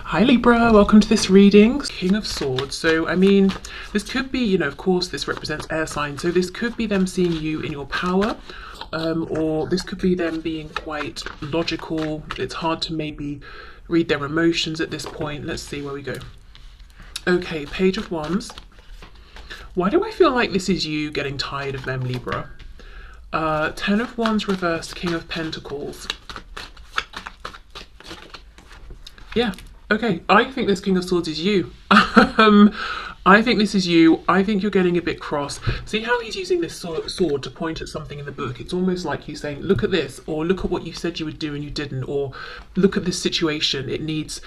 Hi Libra, welcome to this reading. King of Swords. So, I mean, this could be, of course, this represents air signs. So this could be them seeing you in your power, or this could be them being quite logical. It's hard to maybe read their emotions at this point. Let's see where we go. Okay, Page of Wands. Why do I feel like this is you getting tired of them, Libra? Ten of Wands reversed, King of Pentacles. Yeah. Okay, I think this King of Swords is you. I think this is you. I think you're getting a bit cross. See how he's using this sword to point at something in the book? It's almost like he's saying, look at this, or look at what you said you would do and you didn't, or look at this situation. It needs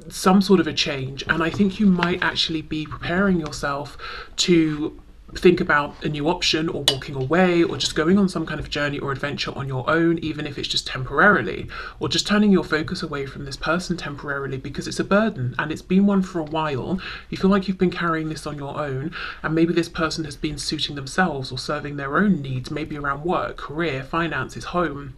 some sort of a change. And I think you might actually be preparing yourself to think about a new option, or walking away, or just going on some kind of journey or adventure on your own, even if it's just temporarily, or just turning your focus away from this person temporarily because it's a burden and it's been one for a while. You feel like you've been carrying this on your own, and maybe this person has been suiting themselves or serving their own needs, maybe around work, career, finances, home.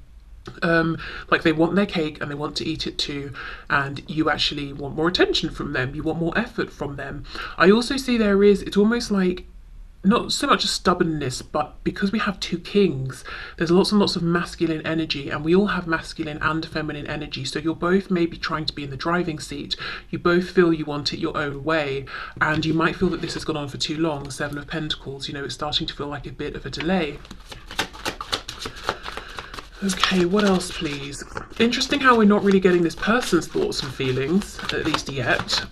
Like they want their cake and they want to eat it too, and you actually want more attention from them, you want more effort from them. I also see it's almost like not so much a stubbornness, but because we have two kings, there's lots and lots of masculine energy, and we all have masculine and feminine energy. So you're both maybe trying to be in the driving seat. You both feel you want it your own way, and you might feel that this has gone on for too long. Seven of Pentacles, it's starting to feel like a bit of a delay. Okay, what else, please? Interesting how we're not really getting this person's thoughts and feelings, at least yet.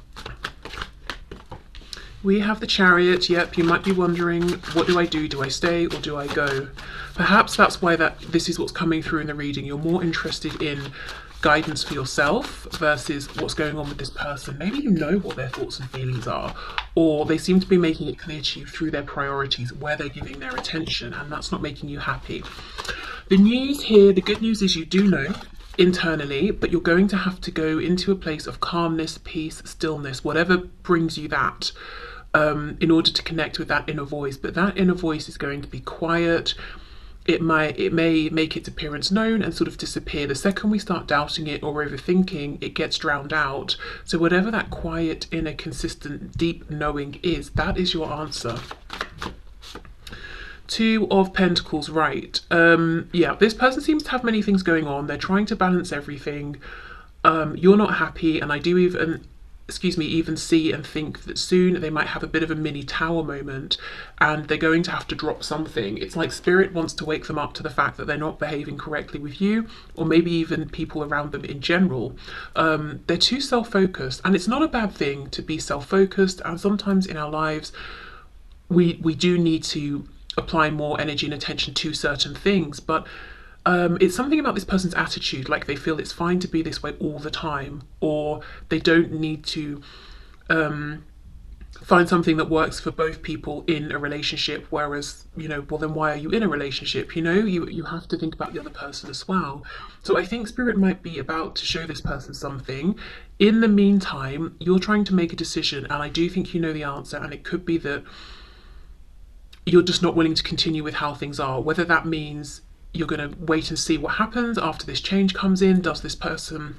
We have the Chariot. Yep, you might be wondering, what do I do? Do I stay or do I go? Perhaps that's why this is what's coming through in the reading. You're more interested in guidance for yourself versus what's going on with this person. Maybe you know what their thoughts and feelings are, or they seem to be making it clear to you through their priorities, where they're giving their attention, and that's not making you happy. The news here, the good news is you do know internally, but you're going to have to go into a place of calmness, peace, stillness, whatever brings you that, in order to connect with that inner voice. But that inner voice is going to be quiet. It may make its appearance known and sort of disappear. The second we start doubting it or overthinking, it gets drowned out. So whatever that quiet, inner, consistent, deep knowing is, that is your answer. Two of Pentacles, right. Yeah, this person seems to have many things going on. They're trying to balance everything. You're not happy, and I do even see and think that soon they might have a bit of a mini tower moment, and they're going to have to drop something. It's like Spirit wants to wake them up to the fact that they're not behaving correctly with you, or maybe even people around them in general. They're too self-focused, and it's not a bad thing to be self-focused, and sometimes in our lives we do need to apply more energy and attention to certain things, but it's something about this person's attitude, like they feel it's fine to be this way all the time, or they don't need to find something that works for both people in a relationship, whereas, well, then why are you in a relationship? You have to think about the other person as well. So I think Spirit might be about to show this person something. In the meantime, you're trying to make a decision, and I do think you know the answer, and it could be that you're just not willing to continue with how things are, whether that means you're going to wait and see what happens after this change comes in. Does this person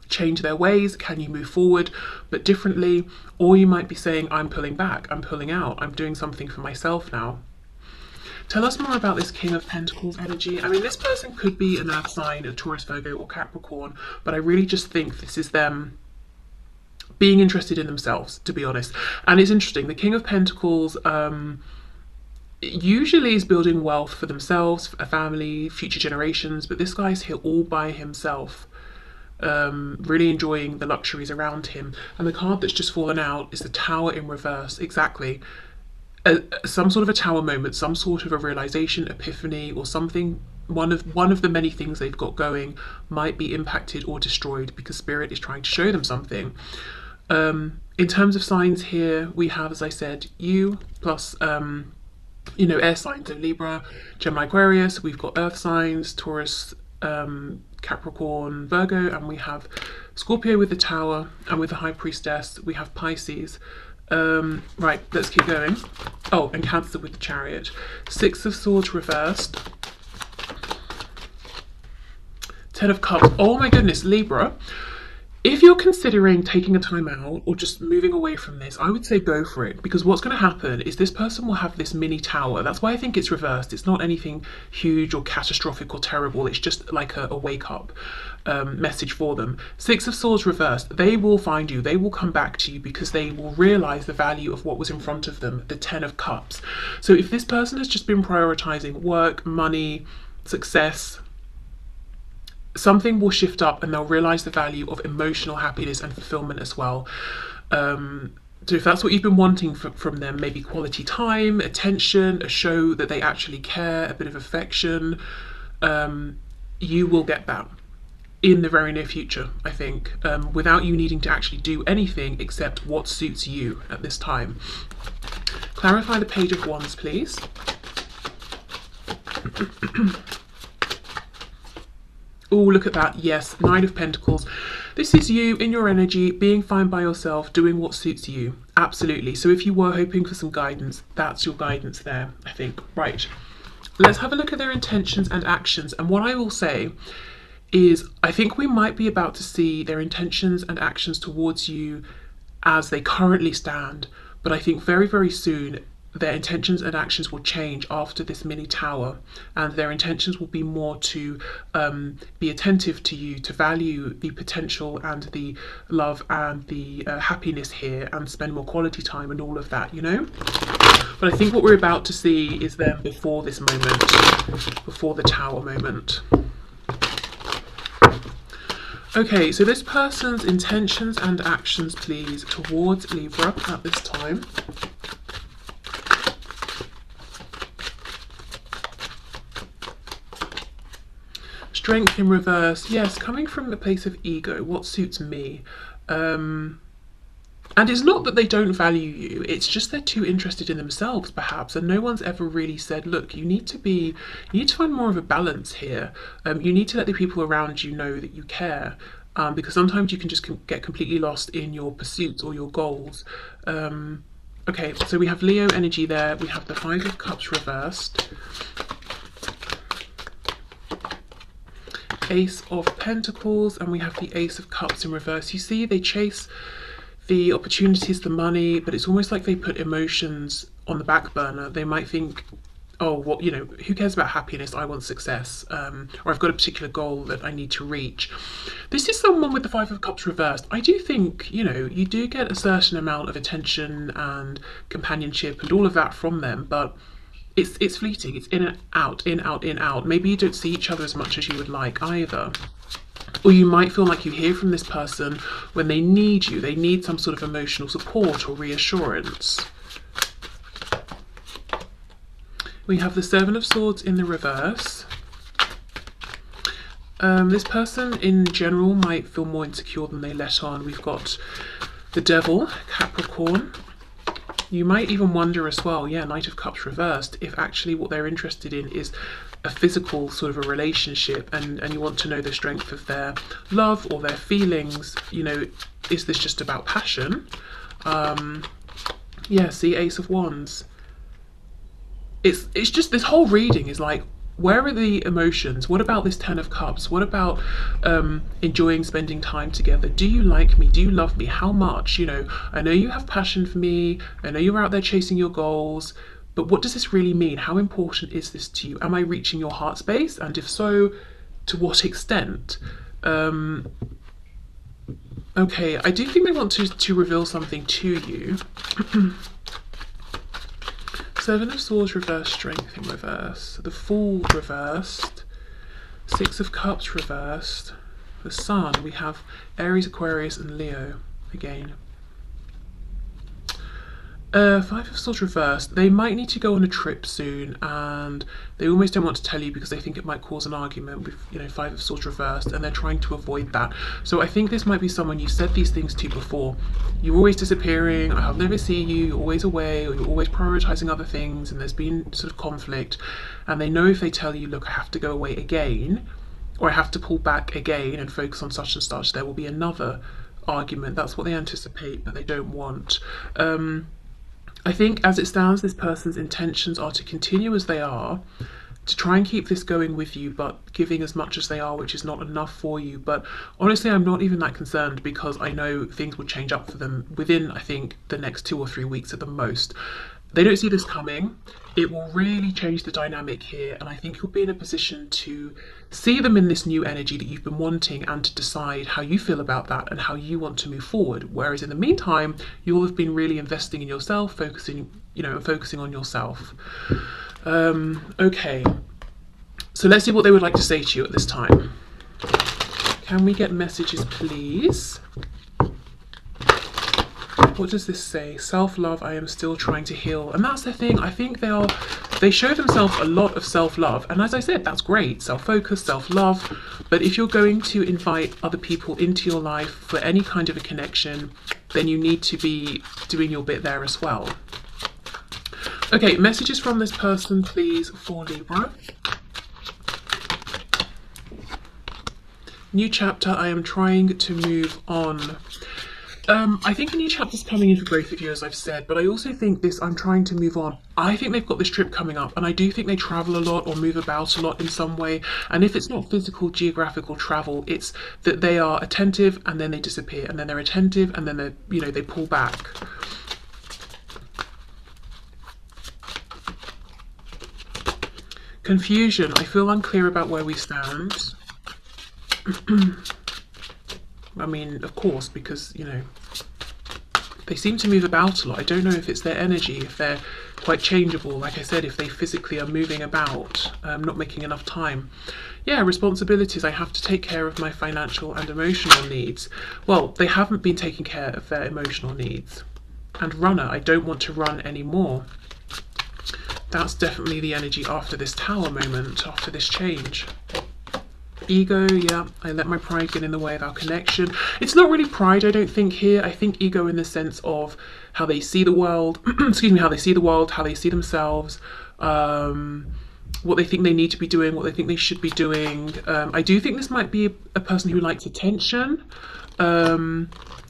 change their ways? Can you move forward but differently? Or you might be saying, I'm pulling back, I'm pulling out, I'm doing something for myself now. Tell us more about this King of Pentacles energy. I mean, this person could be an earth sign, a Taurus, Virgo, or Capricorn, but I really just think this is them being interested in themselves, to be honest. And it's interesting, the King of Pentacles usually is building wealth for themselves, a family, future generations, but this guy's here all by himself, really enjoying the luxuries around him. And the card that's just fallen out is the Tower in reverse. Exactly. Some sort of a tower moment, some sort of a realization, epiphany, or something. One of the many things they've got going might be impacted or destroyed because Spirit is trying to show them something. In terms of signs here, we have, as I said, you plus air signs, so Libra, Gemini, Aquarius. We've got earth signs, Taurus, Capricorn, Virgo, and we have Scorpio with the Tower, and with the High Priestess we have Pisces. Right, let's keep going. Oh, and Cancer with the Chariot. Six of Swords reversed. Ten of Cups. Oh my goodness, Libra. If you're considering taking a time out or just moving away from this, I would say go for it, because what's going to happen is this person will have this mini tower. That's why I think it's reversed. It's not anything huge or catastrophic or terrible. It's just like a wake up message for them. Six of Swords reversed. They will find you. They will come back to you because they will realize the value of what was in front of them, the 10 of Cups. So if this person has just been prioritizing work, money, success, something will shift up and they'll realize the value of emotional happiness and fulfillment as well. So if that's what you've been wanting from them, maybe quality time, attention, a show that they actually care, a bit of affection, you will get that in the very near future, I think, without you needing to actually do anything except what suits you at this time. Clarify the Page of Wands, please. Oh, look at that. Yes, Nine of Pentacles. This is you in your energy, being fine by yourself, doing what suits you. Absolutely. So if you were hoping for some guidance, that's your guidance there, I think. Right. Let's have a look at their intentions and actions. And what I will say is I think we might be about to see their intentions and actions towards you as they currently stand. But I think very, very soon their intentions and actions will change after this mini tower, and their intentions will be more to be attentive to you, to value the potential and the love and the happiness here, and spend more quality time and all of that, you know. But I think what we're about to see is them before this moment, before the tower moment. Okay, so this person's intentions and actions, please, towards Libra at this time. Strength in reverse. Yes, coming from the place of ego, what suits me. And it's not that they don't value you, it's just they're too interested in themselves, perhaps, and no one's ever really said, look, you need to find more of a balance here. You need to let the people around you know that you care, because sometimes you can just get completely lost in your pursuits or your goals. Okay, so we have Leo energy there, we have the Five of Cups reversed, Ace of Pentacles, and we have the Ace of Cups in reverse. You see, they chase the opportunities, the money, but it's almost like they put emotions on the back burner. They might think, oh, well, you know, who cares about happiness? I want success, or I've got a particular goal that I need to reach. This is someone with the Five of Cups reversed. I do think, you know, you do get a certain amount of attention and companionship and all of that from them, but it's fleeting. It's in and out, in, out, in, out. Maybe you don't see each other as much as you would like either. Or you might feel like you hear from this person when they need you. They need some sort of emotional support or reassurance. We have the Seven of Swords in the reverse. This person in general might feel more insecure than they let on. We've got the Devil, Capricorn. You might even wonder as well, yeah, Knight of Cups reversed, if actually what they're interested in is a physical sort of a relationship, and you want to know the strength of their love or their feelings. You know, is this just about passion? Yeah, see, Ace of Wands. It's just, this whole reading is like, where are the emotions? What about this Ten of Cups? What about enjoying spending time together? Do you like me? Do you love me? How much? You know, I know you have passion for me. I know you're out there chasing your goals, but what does this really mean? How important is this to you? Am I reaching your heart space? And if so, to what extent? Okay, I do think they want to reveal something to you. Seven of Swords reversed, Strength in reverse, the Fool reversed, Six of Cups reversed, the Sun. We have Aries, Aquarius and Leo again. Five of Swords reversed. They might need to go on a trip soon, and they almost don't want to tell you because they think it might cause an argument with, you know, Five of Swords reversed, and they're trying to avoid that. So I think this might be someone you said these things to before. You're always disappearing, I'll never see you, you're always away, or you're always prioritizing other things, and there's been sort of conflict, and they know if they tell you, look, I have to go away again, or I have to pull back again and focus on such and such, there will be another argument. That's what they anticipate, but they don't want. I think as it stands, this person's intentions are to continue as they are, to try and keep this going with you, but giving as much as they are, which is not enough for you. But honestly, I'm not even that concerned, because I know things will change up for them within, I think, the next 2 or 3 weeks at the most. They don't see this coming. It will really change the dynamic here, and I think you'll be in a position to see them in this new energy that you've been wanting, and to decide how you feel about that and how you want to move forward. Whereas in the meantime, you'll have been really investing in yourself, focusing on yourself. Okay, so let's see what they would like to say to you at this time. Can we get messages, please? What does this say? Self-love, I am still trying to heal. And that's the thing, I think they show themselves a lot of self-love. And as I said, that's great, self-focus, self-love. But if you're going to invite other people into your life for any kind of a connection, then you need to be doing your bit there as well. Okay, messages from this person, please, for Libra. New chapter, I am trying to move on. I think a new chapter's coming in for both of you, as I've said, but I also think this, I'm trying to move on. I think they've got this trip coming up, and I do think they travel a lot or move about a lot in some way. And if it's not physical, geographical travel, it's that they are attentive and then they disappear, and then they're attentive and then they pull back. Confusion, I feel unclear about where we stand. I mean, of course, because, they seem to move about a lot. I don't know if it's their energy, if they're quite changeable. Like I said, if they physically are moving about, not making enough time. Yeah, responsibilities. I have to take care of my financial and emotional needs. Well, they haven't been taking care of their emotional needs. And runner, I don't want to run anymore. That's definitely the energy after this tower moment, after this change. Ego, yeah, I let my pride get in the way of our connection. It's not really pride, I don't think, here. I think ego in the sense of how they see the world, excuse me, how they see the world, how they see themselves, what they think they need to be doing, what they think they should be doing. I do think this might be a person who likes attention, who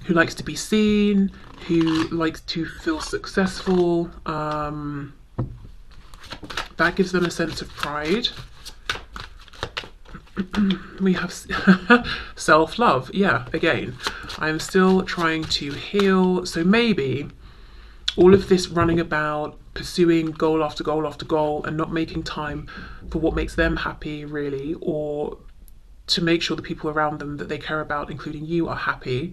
likes to be seen, who likes to feel successful. That gives them a sense of pride. We have self-love. Yeah, again, I'm still trying to heal. So maybe all of this running about, pursuing goal after goal after goal, and not making time for what makes them happy, really, or to make sure the people around them that they care about, including you, are happy,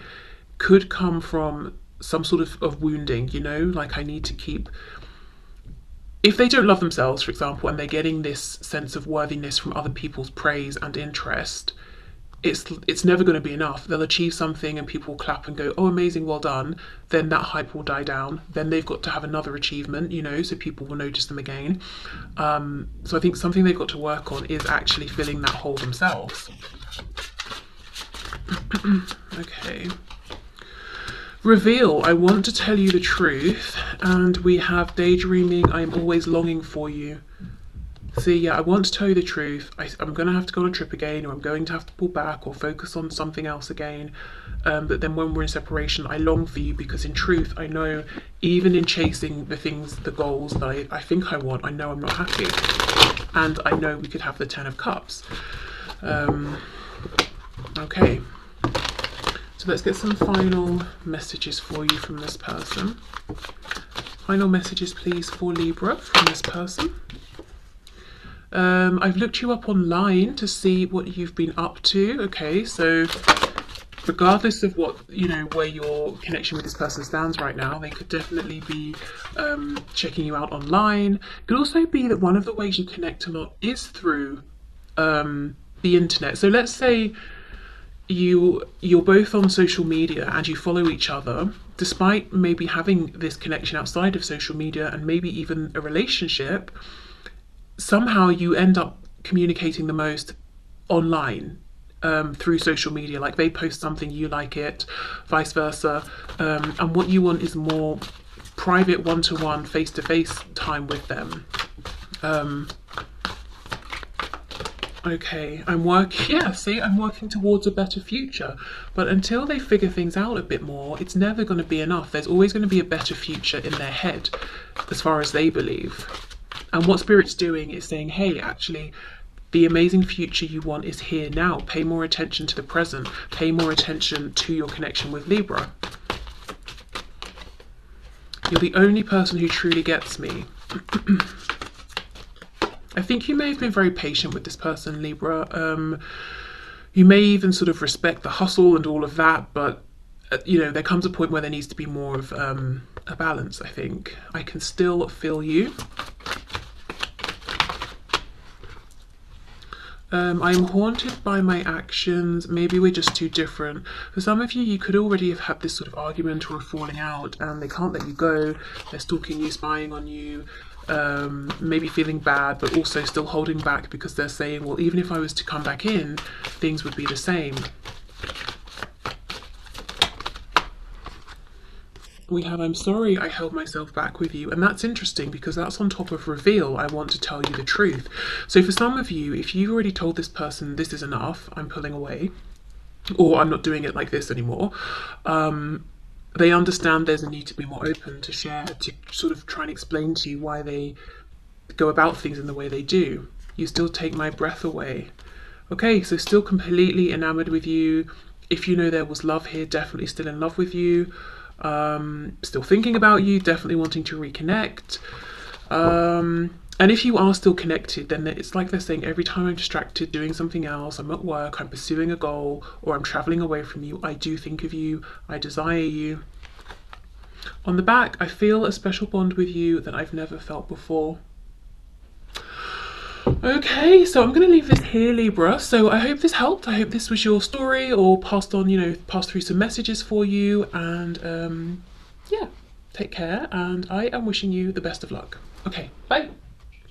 could come from some sort of wounding, like I need to keep... If they don't love themselves, for example, and they're getting this sense of worthiness from other people's praise and interest, it's never going to be enough. They'll achieve something and people will clap and go, oh, amazing, well done. Then that hype will die down. Then they've got to have another achievement, so people will notice them again. So I think something they've got to work on is actually filling that hole themselves. Okay. Reveal, I want to tell you the truth. And we have daydreaming, I am always longing for you. See, yeah, I want to tell you the truth. I'm going to have to go on a trip again, or I'm going to have to pull back or focus on something else again. But then when we're in separation, I long for you, because in truth, I know even in chasing the things, the goals that I think I want, I know I'm not happy. And I know we could have the 10 of Cups. Okay. So let's get some final messages for you from this person. Final messages, please, for Libra from this person. I've looked you up online to see what you've been up to. Okay, so regardless of what, where your connection with this person stands right now, they could definitely be checking you out online. It could also be that one of the ways you connect a lot is through the internet. So let's say you're both on social media and you follow each other, despite maybe having this connection outside of social media and maybe even a relationship. Somehow you end up communicating the most online, through social media. Like they post something, you like it, vice versa, and what you want is more private, one-to-one, face-to-face time with them. Okay, I'm working towards a better future. But until they figure things out a bit more, it's never going to be enough. There's always going to be a better future in their head, as far as they believe. And what Spirit's doing is saying, hey, actually, the amazing future you want is here now. Pay more attention to the present. Pay more attention to your connection with Libra. You're the only person who truly gets me. I think you may have been very patient with this person, Libra. You may even sort of respect the hustle and all of that, but you know, there comes a point where there needs to be more of a balance, I think. I can still feel you. I'm haunted by my actions. Maybe we're just too different. For some of you, you could already have had this sort of argument or a falling out, and they can't let you go. They're stalking you, spying on you, maybe feeling bad, but also still holding back because they're saying, well, even if I was to come back in, things would be the same. We have, I'm sorry I held myself back with you. And that's interesting because that's on top of reveal. I want to tell you the truth. So for some of you, if you've already told this person, this is enough, I'm pulling away, or I'm not doing it like this anymore, they understand there's a need to be more open, to share, to sort of try and explain to you why they go about things in the way they do. You still take my breath away. Okay, so still completely enamored with you. If you know there was love here, definitely still in love with you. Still thinking about you, definitely wanting to reconnect. And if you are still connected, then it's like they're saying, every time I'm distracted doing something else, I'm at work, I'm pursuing a goal, or I'm traveling away from you, I do think of you, I desire you. On the back, I feel a special bond with you that I've never felt before. Okay, so I'm going to leave this here, Libra. So I hope this helped. I hope this was your story, or passed on, you know, passed through some messages for you. And yeah, take care. And I am wishing you the best of luck. Okay, bye.